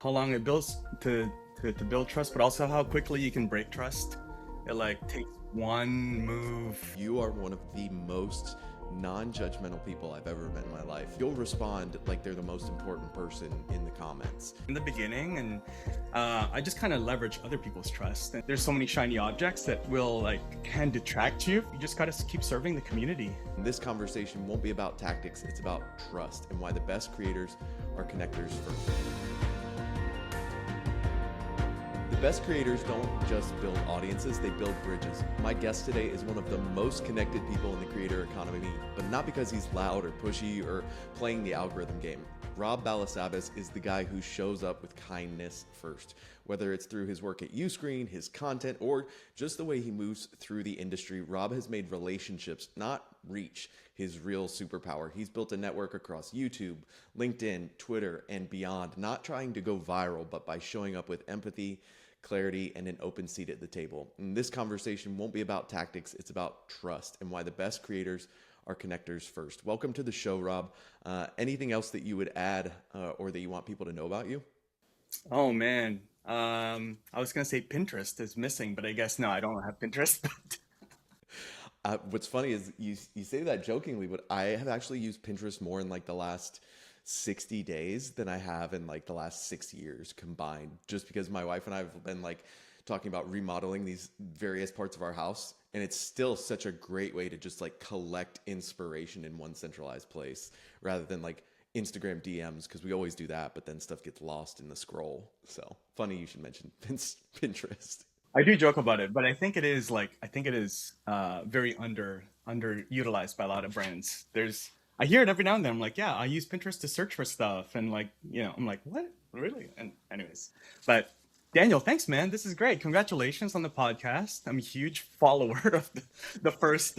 how long it builds to build trust, but also how quickly you can break trust. It like takes one move. You are one of the most non-judgmental people I've ever met in my life. You'll respond like they're the most important person in the comments. In the beginning, and I just kind of leverage other people's trust. And there's so many shiny objects that will can detract you. You just gotta keep serving the community. And this conversation won't be about tactics, it's about trust and why the best creators are connectors first. The best creators don't just build audiences, they build bridges. My guest today is one of the most connected people in the creator economy, but not because he's loud or pushy or playing the algorithm game. Rob Balasabas is the guy who shows up with kindness first. Whether it's through his work at Uscreen, his content, or just the way he moves through the industry, Rob has made relationships, not reach, his real superpower. He's built a network across YouTube, LinkedIn, Twitter, and beyond, not trying to go viral, but by showing up with empathy, clarity, and an open seat at the table. And this conversation won't be about tactics, it's about trust and why the best creators are connectors first. Welcome to the show, Rob. Anything else that you would add or that you want people to know about you? Oh man, I was gonna say Pinterest is missing, but I guess no, I don't have Pinterest. What's funny is you say that jokingly, but I have actually used Pinterest more in like the last 60 days than I have in like the last 6 years combined, just because my wife and I have been like talking about remodeling these various parts of our house. And it's still such a great way to just like collect inspiration in one centralized place rather than like Instagram DMs, because we always do that, but then stuff gets lost in the scroll. So funny you should mention Pinterest. I do joke about it, but I think it is very underutilized by a lot of brands. I hear it every now and then. I'm like, yeah, I use Pinterest to search for stuff, and I'm like, what, really? And anyways, but Daniel, thanks, man. This is great. Congratulations on the podcast. I'm a huge follower of the first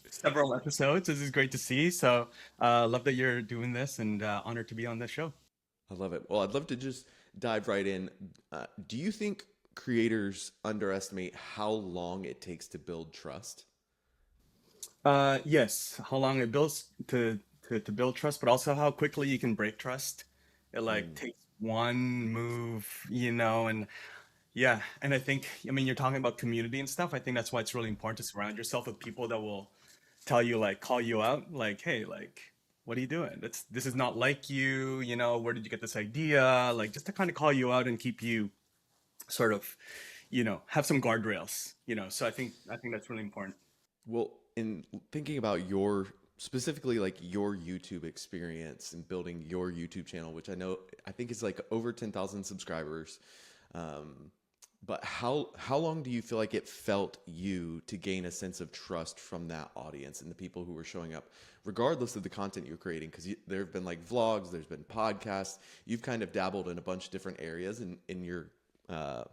several episodes. This is great to see. So, love that you're doing this, and honored to be on this show. I love it. Well, I'd love to just dive right in. Do you think creators underestimate how long it takes to build trust? Yes, how long it builds to build trust, but also how quickly you can break trust. It like Mm. takes one move, and yeah, and I mean, you're talking about community and stuff. I think that's why it's really important to surround yourself with people that will tell you, like, call you out, like, hey, like, what are you doing? This is not like you, where did you get this idea? Like, just to kind of call you out and keep you sort of, have some guardrails, So I think that's really important. Well, in thinking about your specifically like your YouTube experience and building your YouTube channel, which I think is like over 10,000 subscribers. Um, but how long do you feel like it felt you to gain a sense of trust from that audience and the people who were showing up, regardless of the content you're creating? Because there have been like vlogs, there's been podcasts. You've kind of dabbled in a bunch of different areas in uh,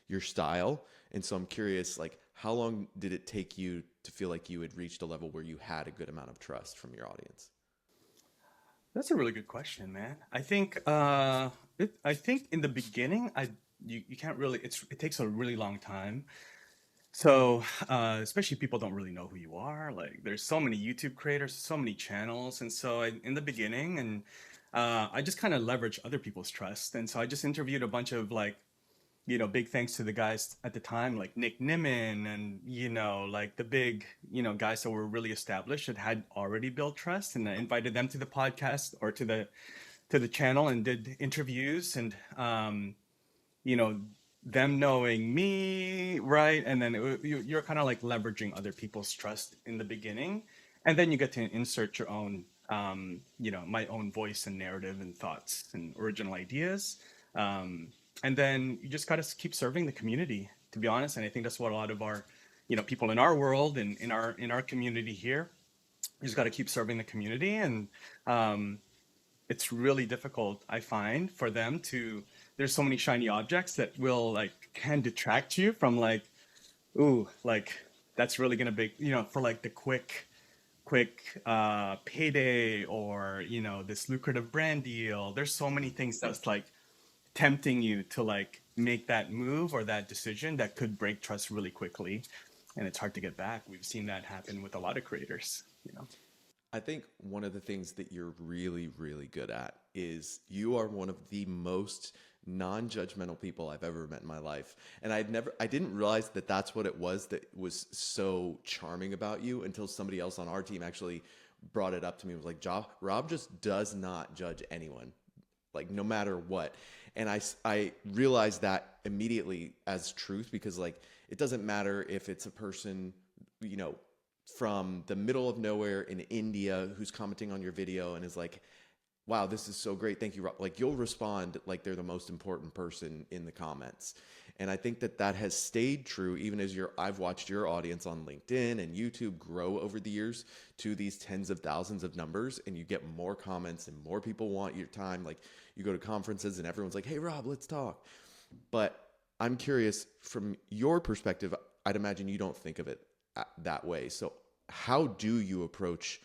your style. And so I'm curious, like, how long did it take you to feel like you had reached a level where you had a good amount of trust from your audience? That's a really good question, man. I think in the beginning, you can't really it takes a really long time. So, especially people don't really know who you are. Like, there's so many YouTube creators, so many channels, and so in the beginning, and I just kind of leverage other people's trust, and so I just interviewed a bunch of big thanks to the guys at the time, like Nick Nimmin, and like the big, guys that were really established that had already built trust, and I invited them to the podcast or to the channel and did interviews, and you know, them knowing me, right? And then you're kind of like leveraging other people's trust in the beginning, and then you get to insert your own, my own voice and narrative and thoughts and original ideas. Um, and then you just got to keep serving the community, to be honest. And I think that's what a lot of our, people in our world and in our community here, you just got to keep serving the community. And um, it's really difficult, I find, for them to. There's so many shiny objects that will can detract you from ooh, that's really gonna be, for like the quick payday, or this lucrative brand deal. There's so many things that's tempting you to make that move or that decision that could break trust really quickly, and it's hard to get back. We've seen that happen with a lot of creators. I think one of the things that you're really, really good at is you are one of the most non-judgmental people I've ever met in my life. And I didn't realize that that's what it was that was so charming about you until somebody else on our team actually brought it up to me. It was like, Rob just does not judge anyone, like no matter what. And I realized that immediately as truth, because like, it doesn't matter if it's a person, you know, from the middle of nowhere in India who's commenting on your video and is like, wow, this is so great. Thank you, Rob. Like you'll respond like they're the most important person in the comments. And I think that that has stayed true even as I've watched your audience on LinkedIn and YouTube grow over the years to these tens of thousands of numbers, and you get more comments and more people want your time. Like you go to conferences and everyone's like, hey, Rob, let's talk. But I'm curious from your perspective, I'd imagine you don't think of it that way. So how do you approach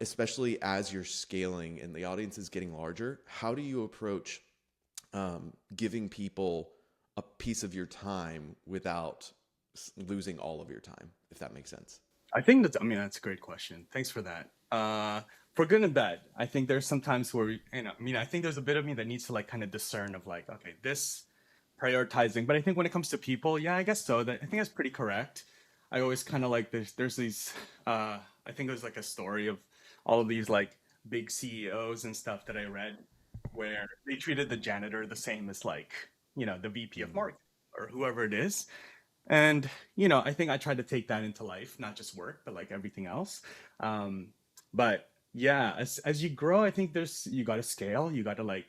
especially as you're scaling and the audience is getting larger, how do you approach giving people a piece of your time without losing all of your time, if that makes sense? I think that's, I mean, that's a great question. Thanks for that. For good and bad, I think there's sometimes where, I mean, I think there's a bit of me that needs to like kind of discern of like, okay, this prioritizing. But I think when it comes to people, yeah, I guess so. That I think that's pretty correct. I always kind of like there's these, I think there's like a story of all of these like big CEOs and stuff that I read where they treated the janitor the same as like, the VP of Mm, marketing or whoever it is. And, I think I try to take that into life, not just work, but like everything else. Um, but yeah, as you grow, I think you got to scale. You got to like,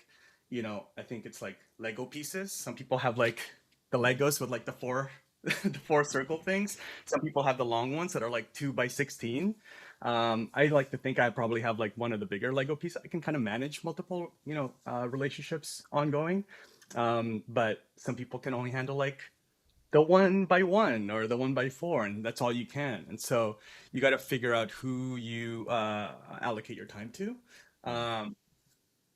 I think it's like Lego pieces. Some people have like the Legos with like the four, the four circle things. Some people have the long ones that are like 2 by 16. I like to think I probably have like one of the bigger Lego pieces. I can kind of manage multiple, relationships ongoing. But some people can only handle like the 1 by 1 or the 1 by 4, and that's all you can. And so you got to figure out who you allocate your time to. mm. Um,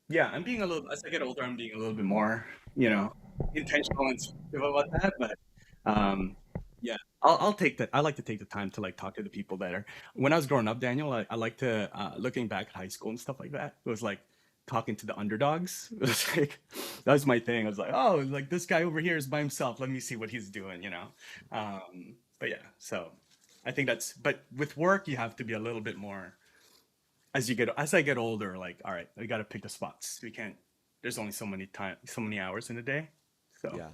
yeah, I'm being a little, as I get older, I'm being a little bit more, you know, intentional and selective about that. But um, yeah, I'll take that. I like to take the time to like talk to the people that are. When I was growing up, Daniel, I like to looking back at high school and stuff like that. It was like talking to the underdogs. It was like that was my thing. I was like, oh, like this guy over here is by himself. Let me see what he's doing. But yeah, so I think that's. But with work, you have to be a little bit more as I get older, like, all right, we got to pick the spots. We can't. There's only so many hours in a day. So, Yeah. how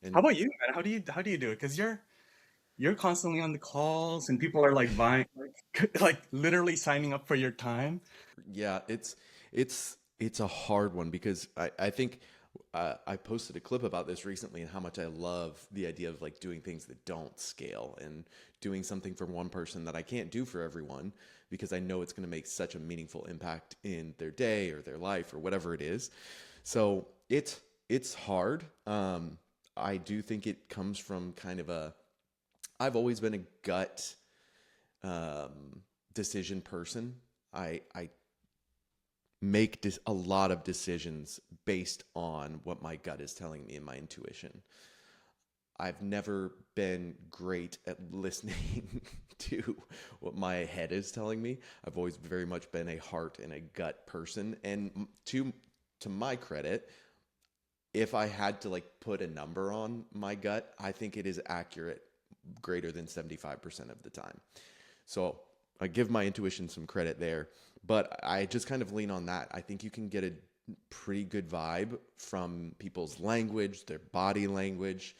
And about you, man? How do you do it? Because you're constantly on the calls, and people are like buying, like literally signing up for your time. yeah, it's a hard one because I think I posted a clip about this recently and how much I love the idea of like doing things that don't scale and doing something for one person that I can't do for everyone because I know it's going to make such a meaningful impact in their day or their life or whatever it is. So it's hard. I do think it comes from kind of a I've always been a gut decision person. I make a lot of decisions based on what my gut is telling me and my intuition. I've never been great at listening to what my head is telling me. I've always very much been a heart and a gut person. And to my credit, if I had to like put a number on my gut, I think it is accurate greater than 75% of the time. So I give my intuition some credit there, but I just kind of lean on that. I think you can get a pretty good vibe from people's language, their body language,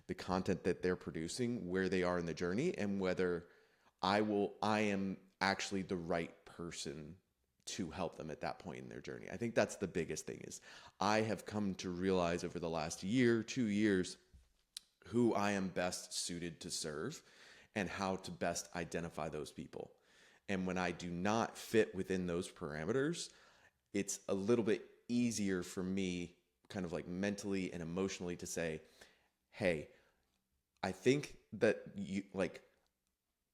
the content that they're producing, where they are in the journey, and whether I am actually the right person to help them at that point in their journey. I think that's the biggest thing is I have come to realize over the last year, 2 years, who I am best suited to serve and how to best identify those people. And when I do not fit within those parameters, it's a little bit easier for me, kind of like mentally and emotionally, to say, hey, I think that you like,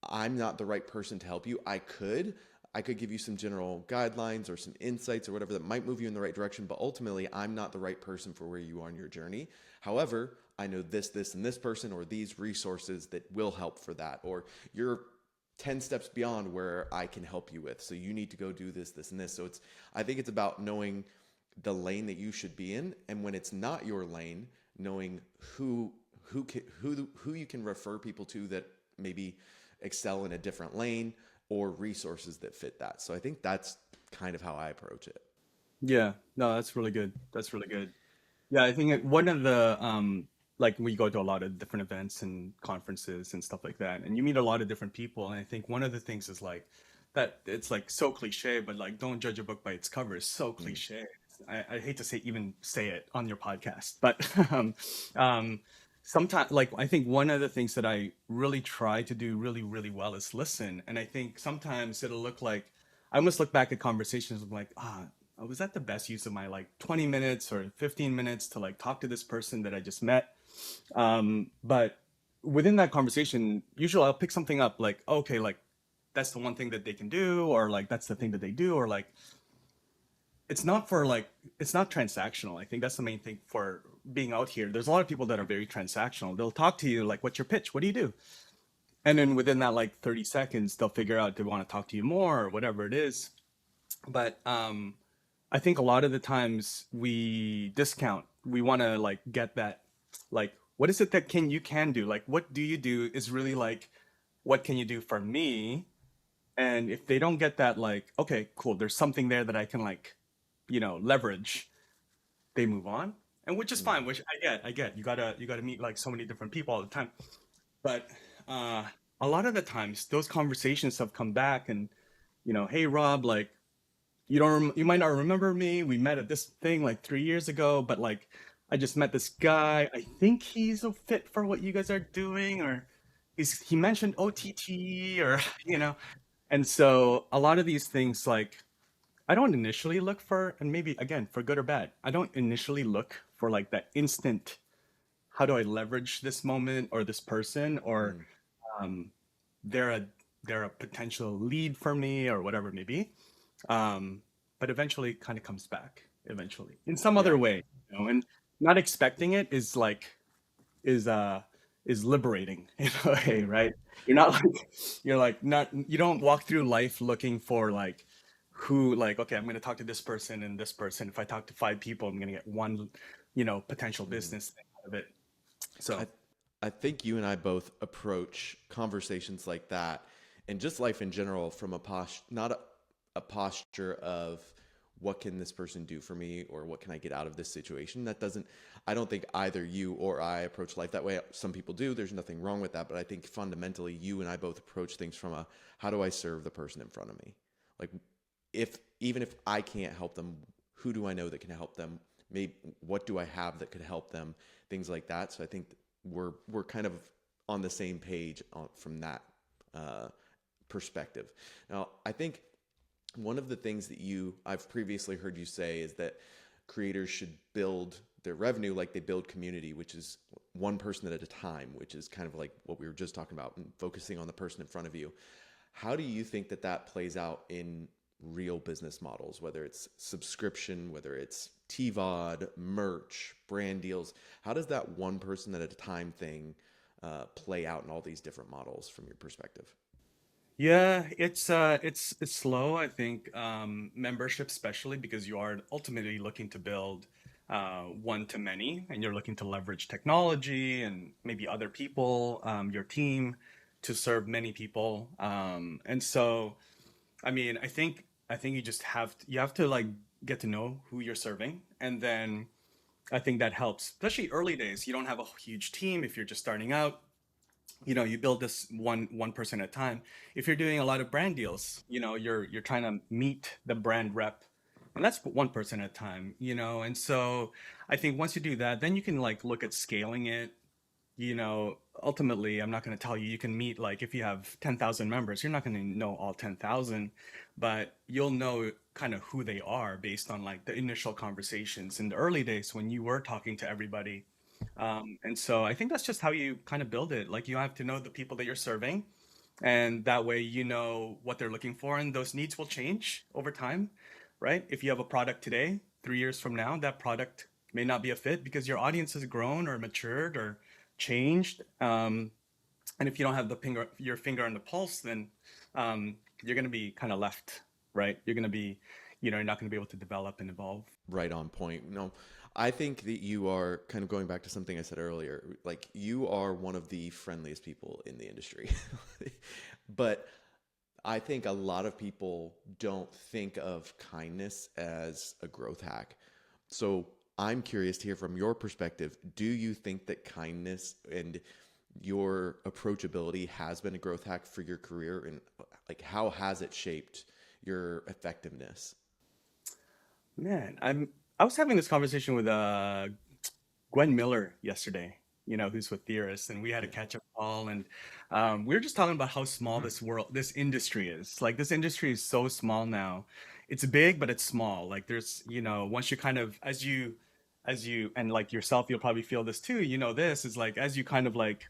I'm not the right person to help you. I could give you some general guidelines or some insights or whatever that might move you in the right direction, but ultimately I'm not the right person for where you are in your journey. However, I know this, and this person or these resources that will help for that, or you're 10 steps beyond where I can help you with. So you need to go do this, and this. So I think it's about knowing the lane that you should be in, and when it's not your lane, knowing who you can refer people to that maybe excel in a different lane, or resources that fit that. So I think that's kind of how I approach it. Yeah, no, that's really good. That's really good. Yeah, I think one of the like we go to a lot of different events and conferences and stuff like that, and you meet a lot of different people. And I think one of the things is like that it's like so cliche, but like don't judge a book by its cover is so Mm. cliche. I hate to even say it on your podcast, but um, sometimes like I think one of the things that I really try to do really well is listen. And I think sometimes it'll look like I almost look back at conversations. I'm like, was that the best use of my like 20 minutes or 15 minutes to like talk to this person that I just met? But within that conversation, usually I'll pick something up like, okay, like that's the one thing that they can do, or like that's the thing that they do, or like it's not for like it's not transactional. I think that's the main thing for being out here. There's a lot of people that are very transactional. They'll talk to you like, what's your pitch? What do you do? And then within that like 30 seconds, they'll figure out they want to talk to you more or whatever it is. But I think a lot of the times we discount. We want to like get that, like, what is it that you can do? Like, what do you do is really like, what can you do for me? And if they don't get that, like, okay, cool, there's something there that I can like, leverage. They move on, and which is Mm. fine. Which I get. You gotta meet like so many different people all the time. But uh, a lot of the times, those conversations have come back, and hey Rob, like you might not remember me. We met at this thing like 3 years ago, but like I just met this guy. I think he's a fit for what you guys are doing, or he mentioned OTT, or you know. And so a lot of these things, like I don't initially look for, and maybe again for good or bad, I don't initially look for like that instant. How do I leverage this moment or this person, or Mm. um, they're a they're a potential lead for me or whatever it may be. um, but eventually it kind of comes back eventually in some Yeah. other way, and not expecting it is like is uh is liberating in a way, right? You're not like not you don't walk through life looking for like who like, okay, I'm going to talk to this person and this person. If I talk to five people, I'm going to get one potential Mm. business thing out of it. So I I think you and I both approach conversations like that and just life in general from not a posture of what can this person do for me or what can I get out of this situation. That doesn't I don't think either you or I approach life that way. Some people do. There's nothing wrong with that, but I think fundamentally you and I both approach things from a how do I serve the person in front of me? Like if even if I can't help them, who do I know that can help them? Maybe what do I have that could help them? Things like that. So I think we're kind of on the same page from that uh, perspective. Now, I think one of the things that I've previously heard you say is that creators should build their revenue like they build community, which is one person at a time, which is kind of like what we were just talking about, and focusing on the person in front of you. How do you think that that plays out in real business models, whether it's subscription, whether it's TVOD, merch, brand deals? How does that one person at a time thing play out in all these different models from your perspective? yeah, it's slow. I think membership, especially because you are ultimately looking to build one to many, and you're looking to leverage technology and maybe other people, your team, to serve many people. And so, I mean, I think you have to like get to know who you're serving, and then I think that helps, especially early days. You don't have a huge team if you're just starting out. You build this one person at a time. If you're doing a lot of brand deals, you're trying to meet the brand rep, and that's one person at a time. And so I think once you do that, then you can like look at scaling it. Ultimately, I'm not going to tell you can meet, like, if you have 10,000 members, you're not going to know all 10,000, but you'll know kind of who they are based on like the initial conversations in the early days when you were talking to everybody. And so I think that's just how you kind of build it. Like, you have to know the people that you're serving, and that way you know what they're looking for, and those needs will change over time, right? If you have a product today, 3 years from now, that product may not be a fit because your audience has grown or matured or changed. And if you don't have your finger on the pulse, then you're going to be kind of left, right? You're going to be you're not going to be able to develop and evolve. Right on point. No, I think that you are kind of going back to something I said earlier. Like you are one of the friendliest people in the industry. But I think a lot of people don't think of kindness as a growth hack. So I'm curious to hear from your perspective. Do you think that kindness and your approachability has been a growth hack for your career? And like, how has it shaped your effectiveness? Man, I was having this conversation with Gwen Miller yesterday, who's with Theorists, and we had a Yeah. catch up call, and we were just talking about how small this industry is. Like, this industry is so small now. It's big, but it's small. Like, there's, once you kind of, and like yourself, you'll probably feel this too. This is like, as you kind of like,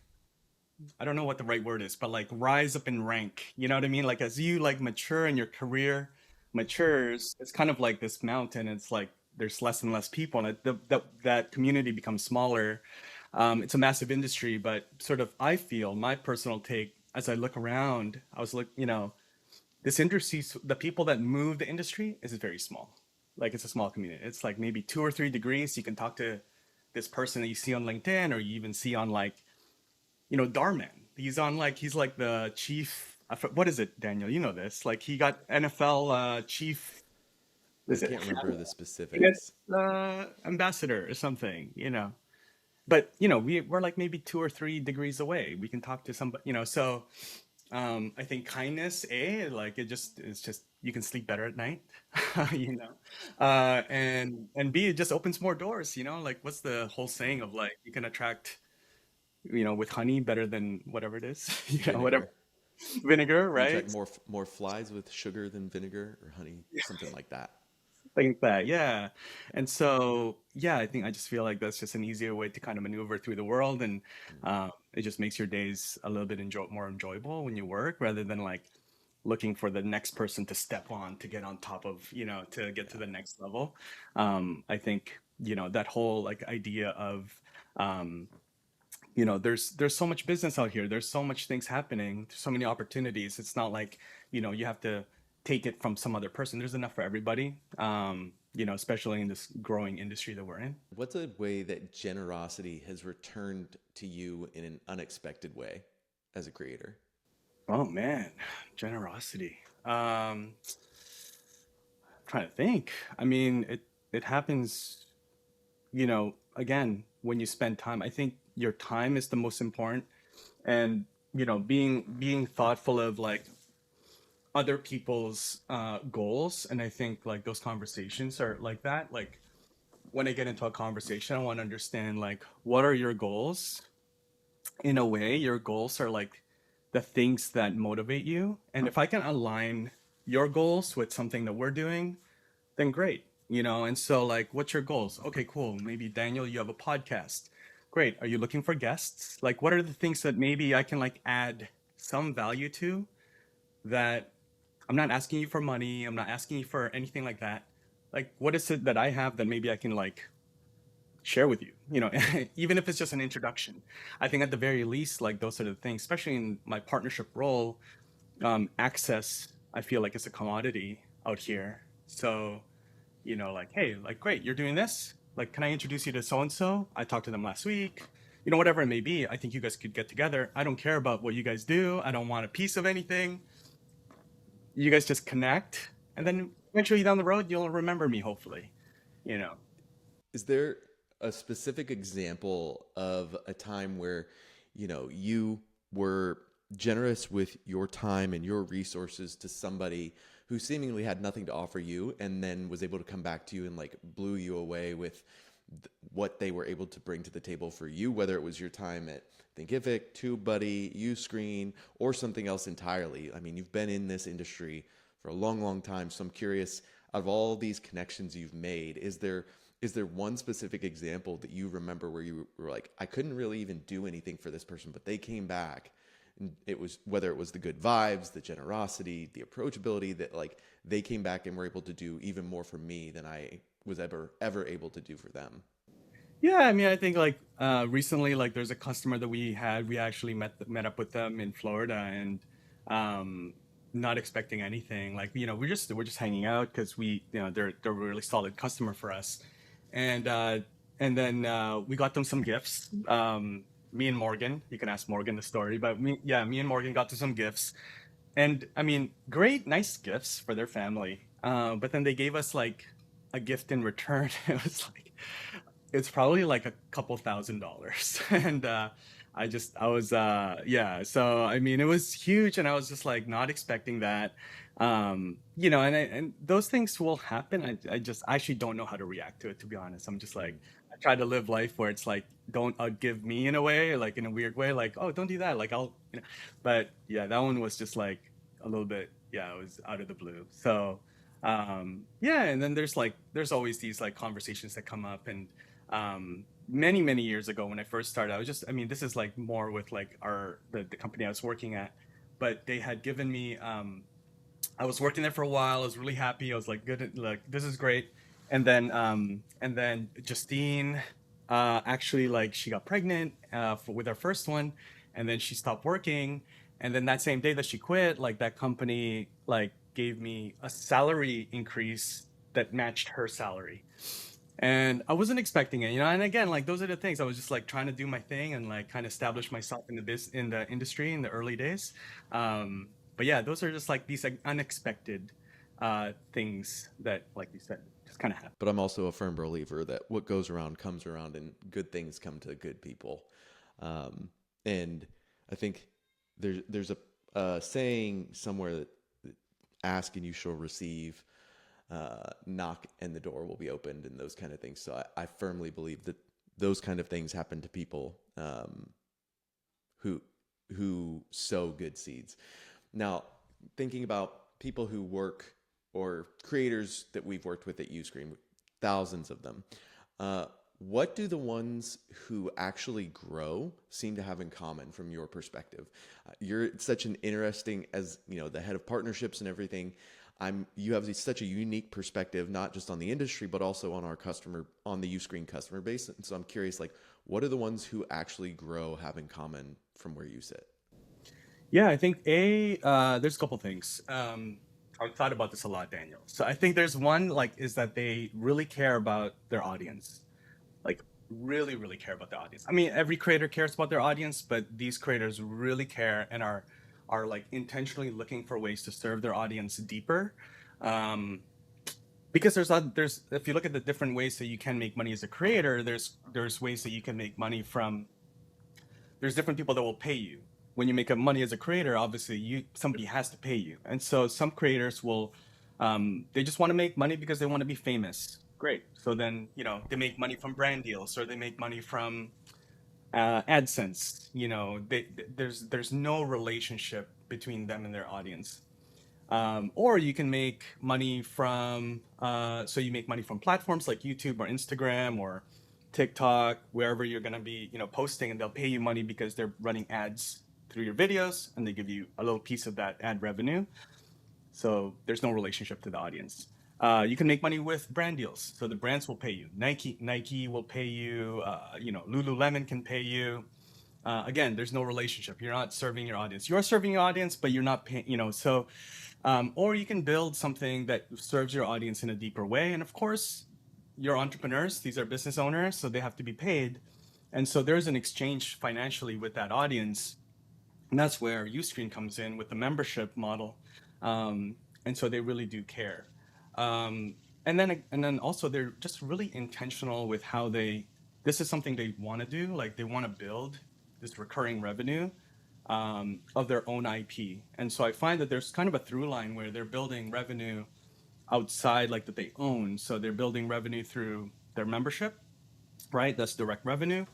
I don't know what the right word is, but like rise up in rank. You know what I mean? Like, as you like mature and your career matures, it's kind of like this mountain. It's like there's less and less people, and that community becomes smaller. It's a massive industry, but sort of I feel my personal take as I look around, I was like, this industry, the people that move the industry is very small. Like it's a small community. It's like maybe 2 or 3 degrees. You can talk to this person that you see on LinkedIn, or you even see on like Darman. He's like the chief. What is it, Daniel? You know this. Like he got NFL chief. I Is it can't remember the happiness specifics. ambassador or something? But we're like maybe 2 or 3 degrees away. We can talk to somebody. So I think kindness, like it's just you can sleep better at night, you know, and B, it just opens more doors. Like what's the whole saying of like you can attract with honey better than whatever it is, whatever Vinegar. vinegar, You attract right? more flies with sugar than vinegar or honey, something like that. Think that, yeah. And so, yeah, I think I just feel like that's just an easier way to kind of maneuver through the world, and Mm. it just makes your days a little bit more enjoyable when you work, rather than like looking for the next person to step on to get on top of, to get to Yeah. the next level. I think that whole like idea of um, there's so much business out here, there's so much things happening, there's so many opportunities. It's not like you have to take it from some other person. There's enough for everybody, especially in this growing industry that we're in. What's a way that generosity has returned to you in an unexpected way as a creator? Oh man, generosity. Trying to think. I mean, it happens, again, when you spend time. I think your time is the most important, and being thoughtful of like other people's goals. And I think like those conversations are like that. Like when I get into a conversation, I want to understand like what are your goals. In a way, your goals are like the things that motivate you, and if I can align your goals with something that we're doing, then great. And so like what's your goals? Okay, cool. Maybe Daniel, you have a podcast. Great. Are you looking for guests? Like what are the things that maybe I can like add some value to, that I'm not asking you for money, I'm not asking you for anything like that. Like what is it that I have that maybe I can like share with you, even if it's just an introduction. I think at the very least, like those are the things, especially in my partnership role. Access, I feel like it's a commodity out here. So like, hey, like, great, you're doing this. Like, can I introduce you to so and so? I talked to them last week. Whatever it may be, I think you guys could get together. I don't care about what you guys do. I don't want a piece of anything. You guys just connect, and then eventually down the road, you'll remember me, hopefully. You know. Is there a specific example of a time where, you were generous with your time and your resources to somebody who seemingly had nothing to offer you and then was able to come back to you and like blew you away with what they were able to bring to the table for you, whether it was your time at Thinkific, TubeBuddy, Uscreen, or something else entirely? I mean, you've been in this industry for a long, long time. So I'm curious, out of all these connections you've made, is there one specific example that you remember where you were like, I couldn't really even do anything for this person, but they came back, and it was whether it was the good vibes, the generosity, the approachability, that like they came back and were able to do even more for me than I was ever able to do for them. Yeah, I mean, I think like recently, like there's a customer that we actually met up with them in Florida, and not expecting anything. Like, we're just hanging out because they're a really solid customer for us. And we got them some gifts. Me and Morgan, you can ask Morgan the story, but me and Morgan got them some gifts. And I mean, great, nice gifts for their family. But then they gave us like a gift in return. It was like, it's probably like a couple $1,000. And I was, yeah. So, I mean, it was huge. And I was just like not expecting that. And those things will happen. I actually don't know how to react to it, to be honest. I'm just like, I try to live life where it's like, don't outgive me in a way, like in a weird way, like, oh, don't do that. Like, but yeah, that one was just like a little bit, yeah, it was out of the blue. So, yeah, and then there's always these like conversations that come up. And many years ago when I first started, I mean, this is like more with like the company I was working at, but they had given me, I was working there for a while. I was really happy. I was like, good, like this is great. And then Justine, actually, like she got pregnant with her first one, and then she stopped working. And then that same day that she quit, like that company like gave me a salary increase that matched her salary. And I wasn't expecting it. And again, like those are the things I was just like trying to do my thing and like kind of establish myself in the industry in the early days. But yeah, those are just like these like unexpected things that, like you said, just kind of happen. But I'm also a firm believer that what goes around comes around, and good things come to good people. Um, and I think there's a saying somewhere that ask and you shall receive, knock and the door will be opened, and those kind of things. So I firmly believe that those kind of things happen to people who sow good seeds. Now, thinking about people who work or creators that we've worked with at Uscreen, thousands of them. Uh, what do the ones who actually grow seem to have in common from your perspective? You're such an interesting, as you know, the head of partnerships and everything. You have such a unique perspective, not just on the industry, but also on our customer, on the Uscreen customer base. And so I'm curious, like, what do the ones who actually grow have in common from where you sit? Yeah, I think there's a couple things. I've thought about this a lot, Daniel. So I think there's one like is that they really care about their audience, like really care about their audience. I mean, every creator cares about their audience, but these creators really care and are like intentionally looking for ways to serve their audience deeper. Um, because there's if you look at the different ways that you can make money as a creator, there's ways that you can make money from. There's different people that will pay you. When you make a money as a creator, obviously somebody has to pay you. And so some creators will they just want to make money because they want to be famous. Great. So then, they make money from brand deals, or they make money from AdSense. There's no relationship between them and their audience. Or you can make money so you make money from platforms like YouTube or Instagram or TikTok, wherever you're going to be, posting, and they'll pay you money because they're running ads through your videos, and they give you a little piece of that ad revenue. So there's no relationship to the audience. You can make money with brand deals. So the brands will pay you. Nike will pay you. Lululemon can pay you. Again, there's no relationship. You're not serving your audience. You're serving your audience, but you're not paying. Or you can build something that serves your audience in a deeper way. And of course, you're entrepreneurs. These are business owners, so they have to be paid. And so there's an exchange financially with that audience. And that's where Uscreen comes in with the membership model. And so they really do care. Um, and then also they're just really intentional with how this is something they want to do. Like they want to build this recurring revenue of their own IP. And so I find that there's kind of a through line where they're building revenue outside, like that they own. So they're building revenue through their membership, right? That's direct revenue.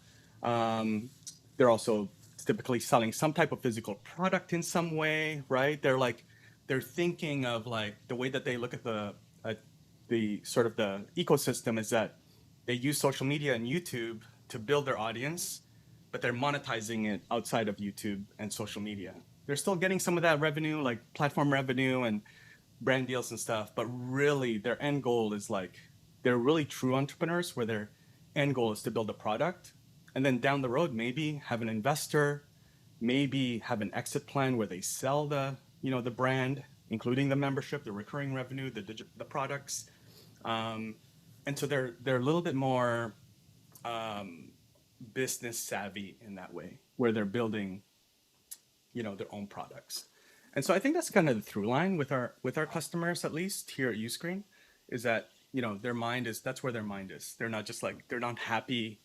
Um, they're also typically selling some type of physical product in some way, right? They're thinking of like the way that they look at the sort of the ecosystem is that they use social media and YouTube to build their audience, but they're monetizing it outside of YouTube and social media. They're still getting some of that revenue, like platform revenue and brand deals and stuff, but really their end goal is like they're really true entrepreneurs where their end goal is to build a product and then down the road maybe have an investor, maybe have an exit plan where they sell the brand, including the membership, the recurring revenue, the products, um, and so they're a little bit more um, business savvy in that way, where they're building their own products. And so I think that's kind of the through line with our customers, at least here at Uscreen, is that their mind is that's where their mind is. They're not just like they're not happy,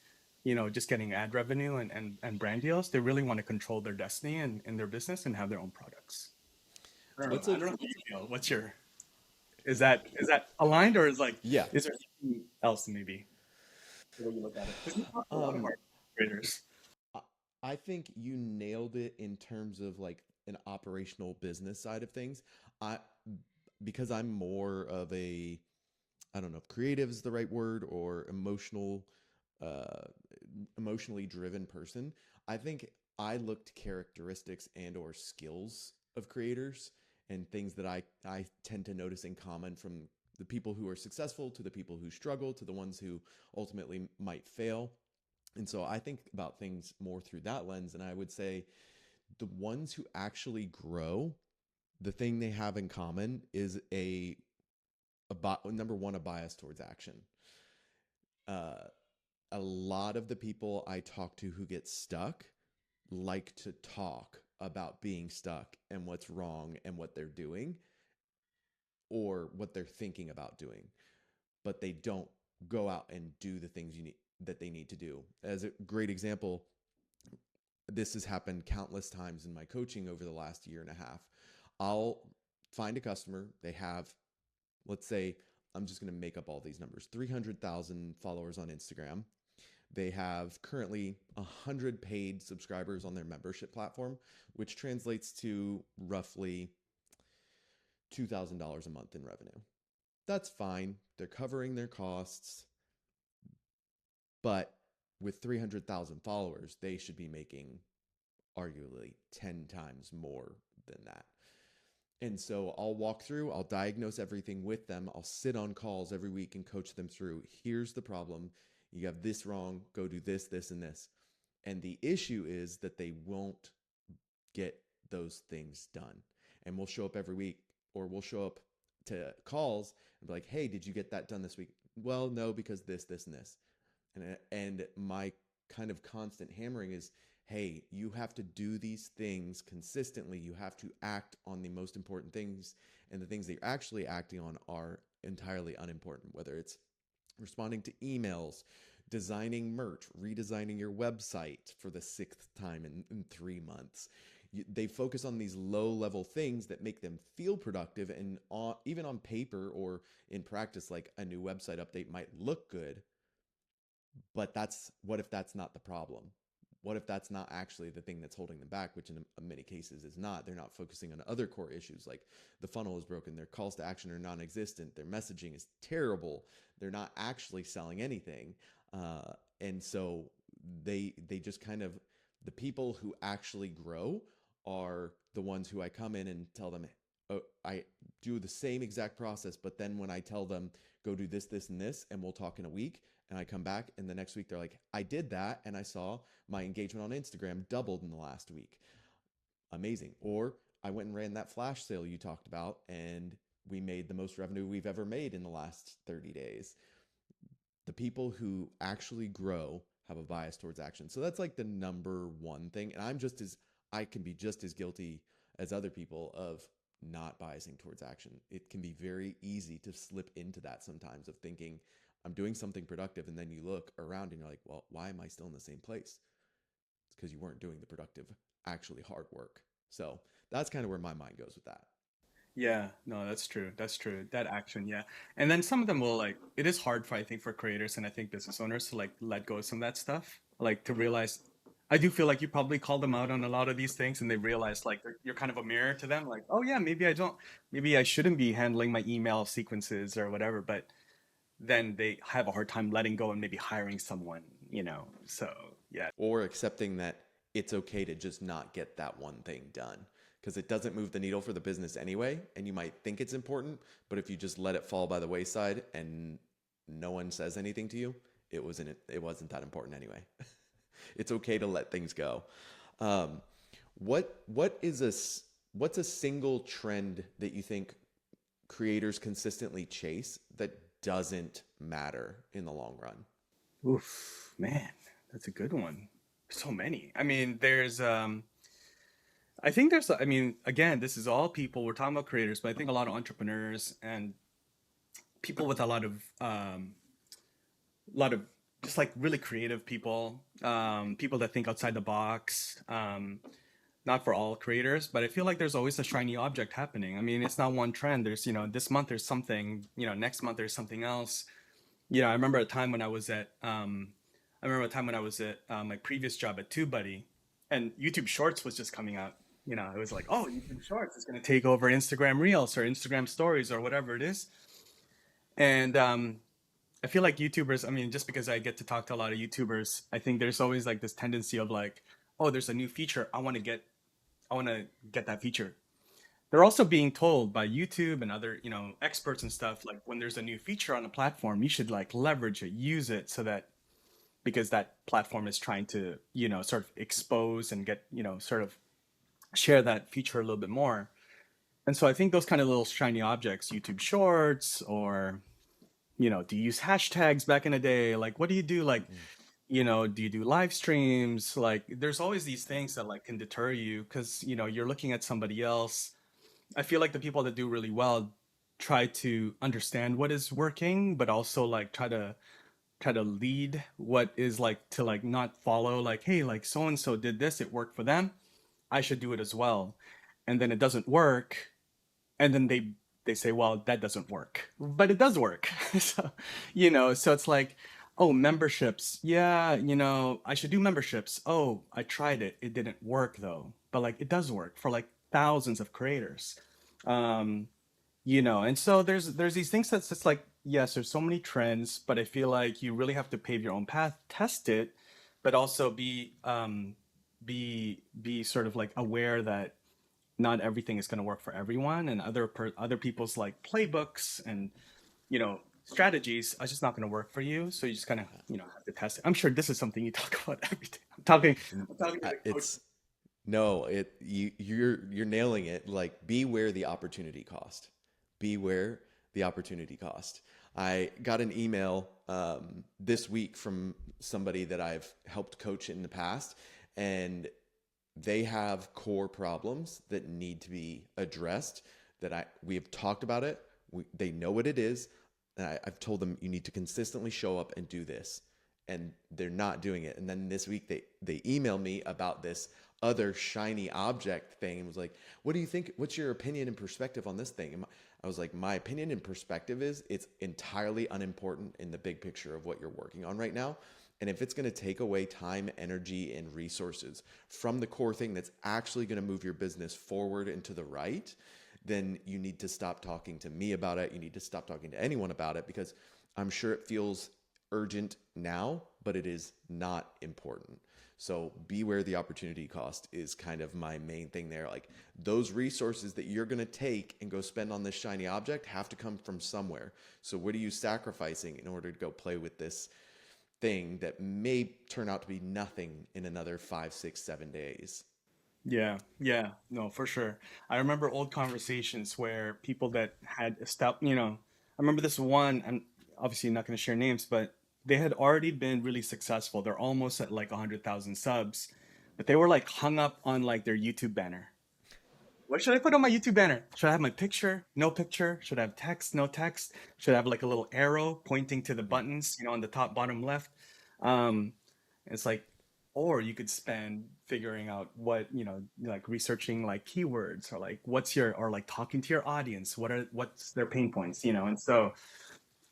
just getting ad revenue and brand deals. They really want to control their destiny and their business and have their own products. I don't know. What's I a don't know how you feel. What's your is that aligned, or yeah? is there something else maybe the way you look at it? Because we talk to a lot of Um, our creators. I I think you nailed it in terms of like an operational business side of things. I because I'm more of a I don't know if creative is the right word or uh, emotionally driven person. I think I look to characteristics and or skills of creators and things that I tend to notice in common from the people who are successful to the people who struggle to the ones who ultimately might fail. And so I think about things more through that lens. And I would say the ones who actually grow, the thing they have in common is number one, a bias towards action. Uh, a lot of the people I talk to who get stuck like to talk about being stuck and what's wrong and what they're doing or what they're thinking about doing, but they don't go out and do the things you need that they need to do. As a great example, this has happened countless times in my coaching over the last year and a half. I'll find a customer, they have, let's say, I'm just going to make up all these numbers 300,000 followers on Instagram. They have currently 100 paid subscribers on their membership platform, which translates to roughly $2,000 a month in revenue. That's fine. They're covering their costs, but with 300,000 followers, they should be making arguably 10 times more than that. And so I'll walk through, I'll diagnose everything with them. I'll sit on calls every week and coach them through here's the problem. You have this wrong. Go do this, this, and this. And the issue is that they won't get those things done. And we'll show up every week or we'll show up to calls and be like, hey, did you get that done this week? Well, no, because this, and this. And my kind of constant hammering is, hey, you have to do these things consistently. You have to act on the most important things. And the things that you're actually acting on are entirely unimportant, whether it's responding to emails, designing merch, redesigning your website for the sixth time in 3 months. They focus on these low level things that make them feel productive. And even on paper or in practice, like a new website update might look good, but that's what if that's not the problem? What if that's not actually the thing that's holding them back, which in many cases is not? They're not focusing on other core issues like the funnel is broken, their calls to action are non existent, their messaging is terrible, they're not actually selling anything. And so they just kind of, the people who actually grow are the ones who I come in and tell them, oh, I do the same exact process, but then when I tell them, go do this, and this, and we'll talk in a week, and I come back and the next week they're like, I did that and I saw my engagement on Instagram doubled in the last week. Amazing. Or I went and ran that flash sale you talked about and we made the most revenue we've ever made in the last 30 days. The people who actually grow have a bias towards action. So that's like the number one thing. And I can be just as guilty as other people of not biasing towards action. It can be very easy to slip into that sometimes of thinking, I'm doing something productive. And then you look around and you're like, well, why am I still in the same place? It's because you weren't doing the productive, actually hard work. So that's kind of where my mind goes with that. Yeah, no, that's true. That's true. That action, yeah. And then some of them will like it is hard for I think for creators and I think business owners to like let go of some of that stuff. Like to realize I do feel like you probably call them out on a lot of these things and they realize like you're kind of a mirror to them. Like, oh yeah, maybe I shouldn't be handling my email sequences or whatever, but then they have a hard time letting go and maybe hiring someone. So yeah. Or accepting that it's okay to just not get that one thing done because it doesn't move the needle for the business anyway. And you might think it's important, but if you just let it fall by the wayside and no one says anything to you, it wasn't that important anyway. It's okay to let things go. Um, what is this? what's a single trend that you think creators consistently chase that doesn't matter in the long run? Oof, man, that's a good one. So many. I mean, I think there's, I mean, again, this is all people, we're talking about creators, but I think a lot of entrepreneurs and people with a lot of just like really creative people, people that think outside the box. Not for all creators, but I feel like there's always a shiny object happening. I mean, it's not one trend. There's, this month there's something, next month there's something else. I remember a time when I remember a time when I was at my previous job at TubeBuddy, and YouTube Shorts was just coming out. It was like, oh, YouTube Shorts is going to take over Instagram Reels or Instagram Stories or whatever it is. And I feel like YouTubers, I mean, just because I get to talk to a lot of YouTubers, I think there's always like this tendency of like, oh, there's a new feature. I want to get that feature. They're also being told by YouTube and other, experts and stuff, like when there's a new feature on a platform, you should like leverage it, use it so that because that platform is trying to, sort of expose and get, sort of share that feature a little bit more. And so I think those kind of little shiny objects, YouTube Shorts, or, do you use hashtags back in the day? Like, what do you do? Like, Mm. do you do live streams? Like, there's always these things that like can deter you because, you're looking at somebody else. I feel like the people that do really well try to understand what is working, but also like try to lead what is like to like not follow like, hey, like so and so did this, it worked for them, I should do it as well. And then it doesn't work, and then they say, well, that doesn't work, but it does work. So so it's like, oh, memberships, yeah, I should do memberships. Oh, I tried it, it didn't work though, but like it does work for like thousands of creators. um and so there's these things that's just like, yes, there's so many trends, but I feel like you really have to pave your own path, test it, but also be sort of like aware that not everything is going to work for everyone, and other people's like playbooks and strategies are just not going to work for you. So you just kind of have to test it. I'm sure this is something you talk about every day. I'm talking to the coach. It's no, you're nailing it. Like, beware the opportunity cost. Beware the opportunity cost. I got an email this week from somebody that I've helped coach in the past, and they have core problems that need to be addressed. We have talked about it. They know what it is. And I've told them, you need to consistently show up and do this, and they're not doing it. And then this week they emailed me about this other shiny object thing and was like, what do you think? What's your opinion and perspective on this thing? And I was like, my opinion and perspective is it's entirely unimportant in the big picture of what you're working on right now. And if it's going to take away time, energy, and resources from the core thing that's actually going to move your business forward and to the right, then you need to stop talking to me about it. You need to stop talking to anyone about it, because I'm sure it feels urgent now, but it is not important. So beware the opportunity cost is kind of my main thing there. Like, those resources that you're going to take and go spend on this shiny object have to come from somewhere. So what are you sacrificing in order to go play with this thing that may turn out to be nothing in another 5, 6, 7 days? Yeah, yeah, no, for sure. I remember old conversations where people that had stopped, I remember this one, I'm obviously not going to share names, but they had already been really successful. They're almost at like 100,000 subs, but they were like hung up on like their YouTube banner. What should I put on my YouTube banner? Should I have my picture? No picture? Should I have text? No text? Should I have like a little arrow pointing to the buttons, on the top, bottom, left? Um, it's like, or you could spend figuring out what, like researching like keywords, or like or like talking to your audience. What's their pain points, And so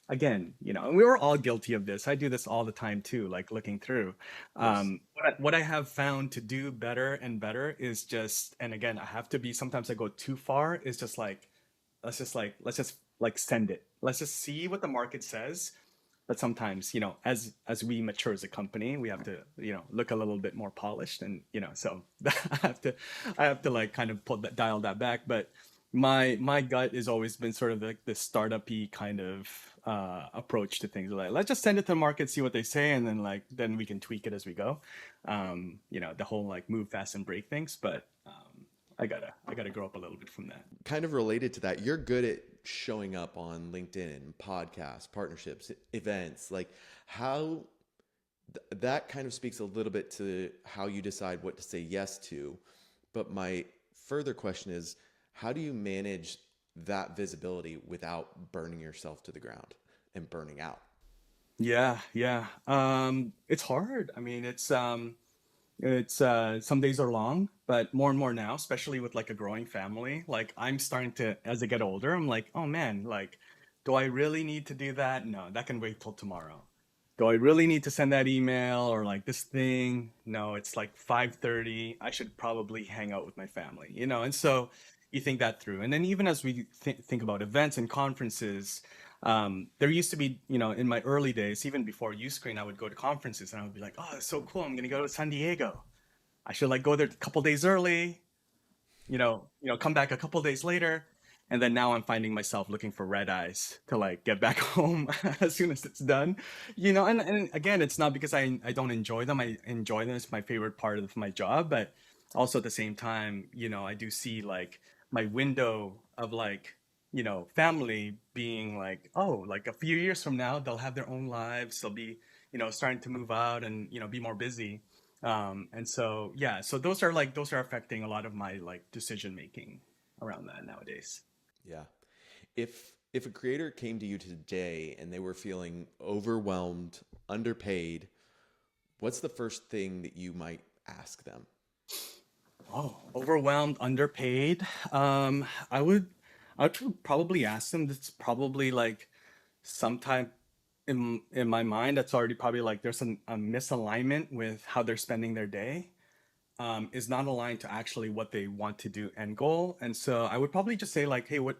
again, and we were all guilty of this. I do this all the time too, like looking through. Of course. What I have found to do better and better is just, and again, I have to be, sometimes I go too far, is just like, let's just like send it. Let's just see what the market says. But sometimes, as we mature as a company, we have to, look a little bit more polished, and so I have to like kind of dial that back. But my gut has always been sort of like this startup-y kind of approach to things. Like, let's just send it to the market, see what they say, and then we can tweak it as we go. The whole like move fast and break things. But I gotta grow up a little bit from that. Kind of related to that, you're good at showing up on LinkedIn, podcasts, partnerships, events. Like how that kind of speaks a little bit to how you decide what to say yes to. But my further question is, how do you manage that visibility without burning yourself to the ground and burning out? Yeah, yeah. It's hard. I mean, it's some days are long, but more and more now, especially with like a growing family, like I'm starting to, as I get older, I'm like, oh man, like, do I really need to do that? No, that can wait till tomorrow. Do I really need to send that email or like this thing? No, it's like 5:30. I should probably hang out with my family, you know? And so you think that through. And then even as we think about events and conferences, there used to be, you know, in my early days, even before Uscreen, I would go to conferences and I would be like, oh, it's so cool. I'm going to go to San Diego. I should like go there a couple days early, come back a couple days later. And then now I'm finding myself looking for red eyes to like get back home as soon as it's done. And again, it's not because I don't enjoy them. I enjoy them. It's my favorite part of my job. But also at the same time, I do see like my window of like, family being like, oh, like a few years from now, they'll have their own lives. They'll be, starting to move out and, be more busy. And so yeah, so those are affecting a lot of my like decision making around that nowadays. Yeah. If a creator came to you today and they were feeling overwhelmed, underpaid, what's the first thing that you might ask them? Oh, overwhelmed, underpaid. I would probably ask them. That's probably like sometime in my mind. That's already probably like there's a misalignment with how they're spending their day. Is not aligned to actually what they want to do end goal. And so I would probably just say like, hey, what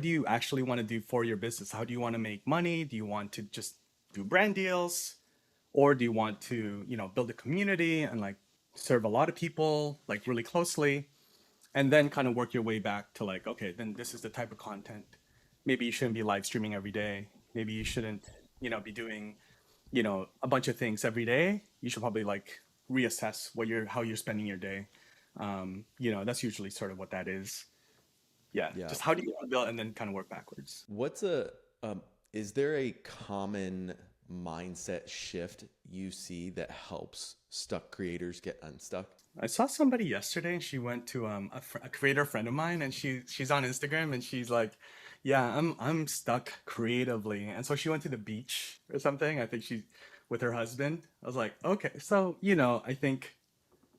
do you actually want to do for your business? How do you want to make money? Do you want to just do brand deals? Or do you want to, build a community and like serve a lot of people like really closely and then kind of work your way back to like, okay, then this is the type of content. Maybe you shouldn't be live streaming every day. Maybe you shouldn't, be doing, a bunch of things every day. You should probably like reassess how you're spending your day. That's usually sort of what that is. Yeah, Yeah. just how do you want to build and then kind of work backwards. What's um, is there a common mindset shift you see that helps stuck creators get unstuck? I saw somebody yesterday and she went to a creator friend of mine and she's on Instagram and she's like, yeah, I'm stuck creatively. And so she went to the beach or something. I think she with her husband. I was like, okay, so I think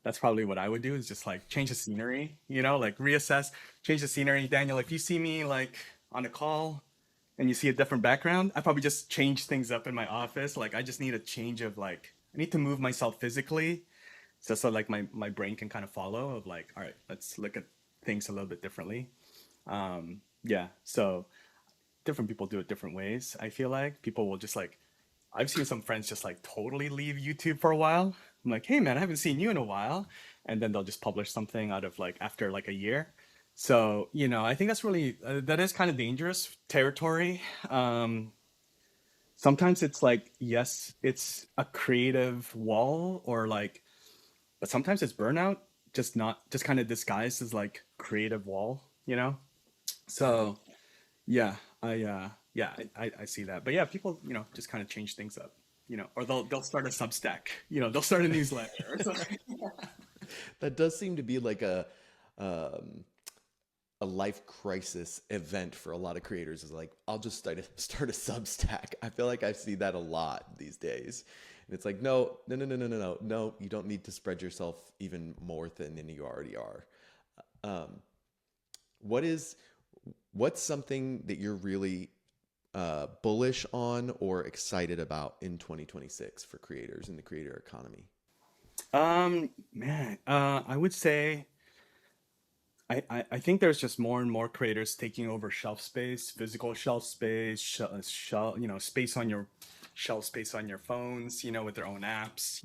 that's probably what I would do is just like change the scenery, like reassess, change the scenery. Daniel, if you see me like on a call and you see a different background, I probably just change things up in my office. Like I just need a change of like I need to move myself physically so like my brain can kind of follow of like, all right, let's look at things a little bit differently. Yeah, so different people do it different ways. I feel like people will just like I've seen some friends just like totally leave YouTube for a while. I'm like, hey man, I haven't seen you in a while, and then they'll just publish something out of like after like a year. So I think that's really that is kind of dangerous territory. Sometimes it's like yes, it's a creative wall or like but sometimes it's burnout, just kind of disguised as like creative wall. So yeah, I see that. But yeah, people, just kind of change things up, or they'll start a Substack, they'll start a newsletter or something. That does seem to be like um, a life crisis event for a lot of creators. Is like, I'll just start a Substack. I feel like I see that a lot these days. And it's like, no, no, no, no, no, no, no, no. You don't need to spread yourself even more thin than you already are. Um, what is what's something that you're really bullish on or excited about in 2026 for creators in the creator economy? Man, I would say I think there's just more and more creators taking over shelf space, physical shelf space, space on your shelf space on your phones, with their own apps.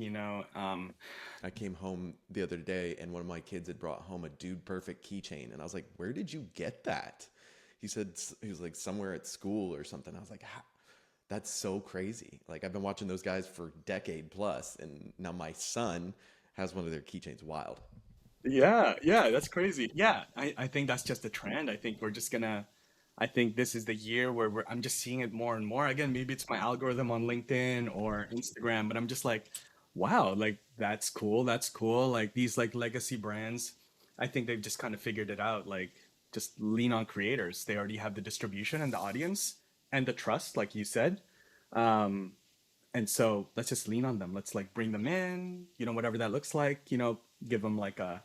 I came home the other day and one of my kids had brought home a Dude Perfect keychain. And I was like, where did you get that? He said, he was like somewhere at school or something. I was like, that's so crazy. Like I've been watching those guys for a decade plus, and now my son has one of their keychains. Wild. Yeah, yeah, that's crazy. Yeah, I think that's just a trend. I think we're just gonna, I think this is the year where I'm just seeing it more and more. Again, maybe it's my algorithm on LinkedIn or Instagram, but I'm just like, wow, like that's cool. That's cool. Like these like legacy brands, I think they've just kind of figured it out. Like just lean on creators. They already have the distribution and the audience and the trust, like you said. Um, and so let's just lean on them. Let's like bring them in, whatever that looks like, give them like a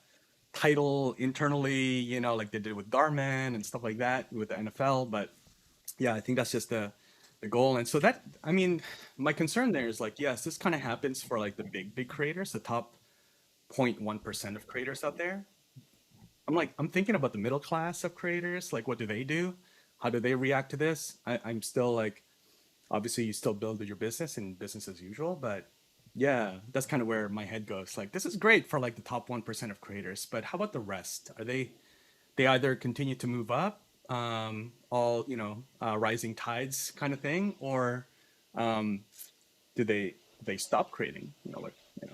title internally, like they did with Garmin and stuff like that with the NFL. But yeah, I think that's just the goal. And so that, I mean, my concern there is like, yes, this kind of happens for like the big creators, the top 0.1% of creators out there. I'm thinking about the middle class of creators. Like, what do they do? How do they react to this? I'm still like, obviously you still build your business and business as usual, but yeah, that's kind of where my head goes. Like, this is great for like the top 1% of creators, but how about the rest? Are they either continue to move up, all, rising tides kind of thing, or do they stop creating?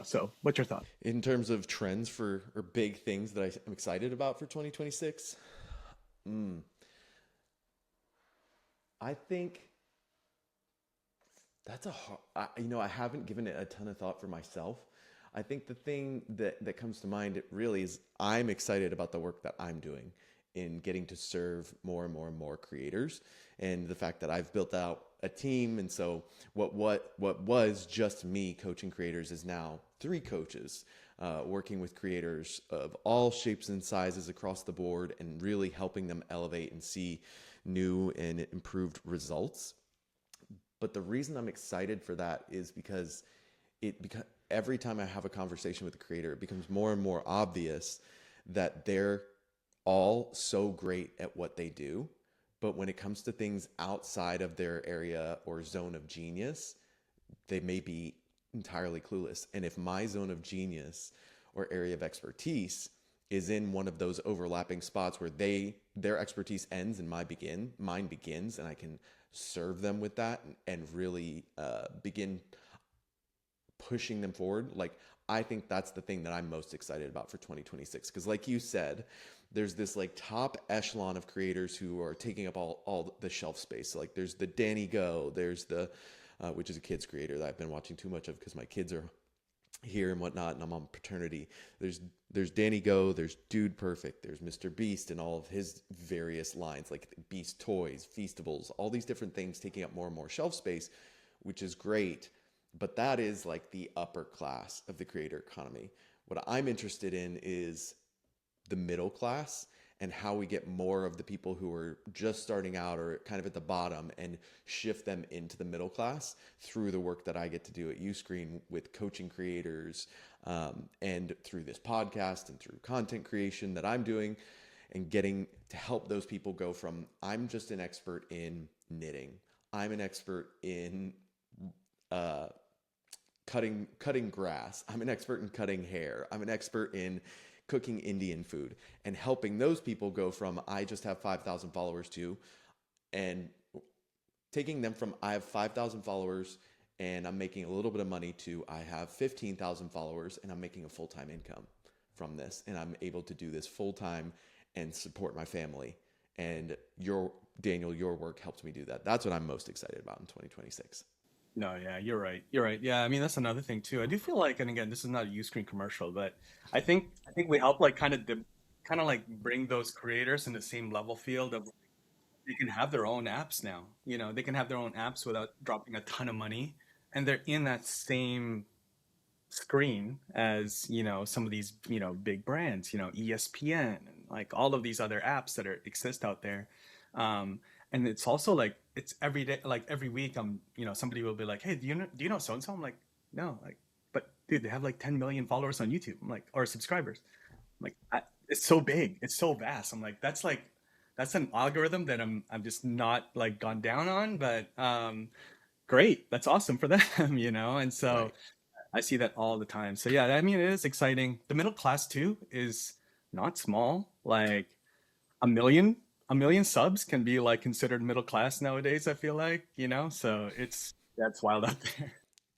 So what's your thought? In terms of trends for or big things that I'm excited about for 2026, I think that's a hard, I haven't given it a ton of thought for myself. I think the thing that comes to mind really is I'm excited about the work that I'm doing in getting to serve more and more and more creators, and the fact that I've built out a team. And so what was just me coaching creators is now three coaches working with creators of all shapes and sizes across the board, and really helping them elevate and see new and improved results. But the reason I'm excited for that is because every time I have a conversation with a creator, it becomes more and more obvious that they're all so great at what they do. But when it comes to things outside of their area or zone of genius, they may be entirely clueless. And if my zone of genius or area of expertise is in one of those overlapping spots where their expertise ends and mine begins, and I can serve them with that and really begin pushing them forward. Like, I think that's the thing that I'm most excited about for 2026, because like you said, there's this like top echelon of creators who are taking up all the shelf space. So, like, there's the Danny Go, there's the which is a kids creator that I've been watching too much of because my kids are here and whatnot, and I'm on paternity. There's Danny Go, there's Dude Perfect, there's Mr. Beast and all of his various lines, like Beast Toys, Feastables, all these different things taking up more and more shelf space, which is great. But that is like the upper class of the creator economy. What I'm interested in is the middle class, and how we get more of the people who are just starting out or kind of at the bottom and shift them into the middle class through the work that I get to do at Uscreen with coaching creators, and through this podcast and through content creation that I'm doing, and getting to help those people go from I'm just an expert in knitting, I'm an expert in uh, cutting grass, I'm an expert in cutting hair, I'm an expert in cooking Indian food, and helping those people go from I just have 5,000 followers to, and taking them from I have 5,000 followers and I'm making a little bit of money to I have 15,000 followers and I'm making a full-time income from this, and I'm able to do this full-time and support my family. And your work helps me do that. That's what I'm most excited about in 2026. No, yeah, you're right. You're right. Yeah, I mean that's another thing too. I do feel like, and again, this is not a Uscreen commercial, but I think we help like kind of like bring those creators in the same level field of they can have their own apps now. They can have their own apps without dropping a ton of money, and they're in that same screen as some of these big brands, ESPN and like all of these other apps that exist out there. And it's also like it's every day, like every week. Somebody will be like, hey, do you know so and so? I'm like, no, like, but dude, they have like 10 million followers on YouTube. I'm like, or subscribers. I'm like, it's so big, it's so vast. I'm like, that's an algorithm that I'm just not like gone down on, but great, that's awesome for them. And so Right. I see that all the time. So yeah, I mean, it is exciting. The middle class too is not small. Like a million, a million subs can be like considered middle class nowadays, I feel like, so that's wild out there.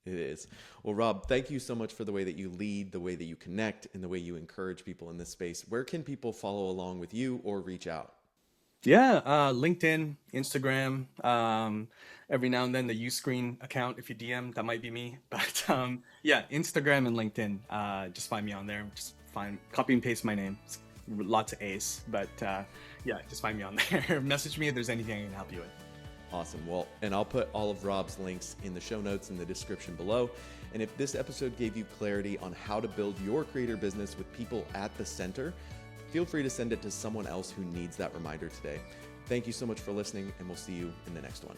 It is. Well, Rob, thank you so much for the way that you lead, the way that you connect, and the way you encourage people in this space. Where can people follow along with you or reach out? Yeah, LinkedIn, Instagram, every now and then the Uscreen account, if you DM, that might be me. But yeah, Instagram and LinkedIn, just find me on there. Just find, copy and paste my name. It's lots of A's, but yeah, just find me on there. Message me if there's anything I can help you with. Awesome. Well, and I'll put all of Rob's links in the show notes in the description below. And if this episode gave you clarity on how to build your creator business with people at the center, feel free to send it to someone else who needs that reminder today. Thank you so much for listening, and we'll see you in the next one.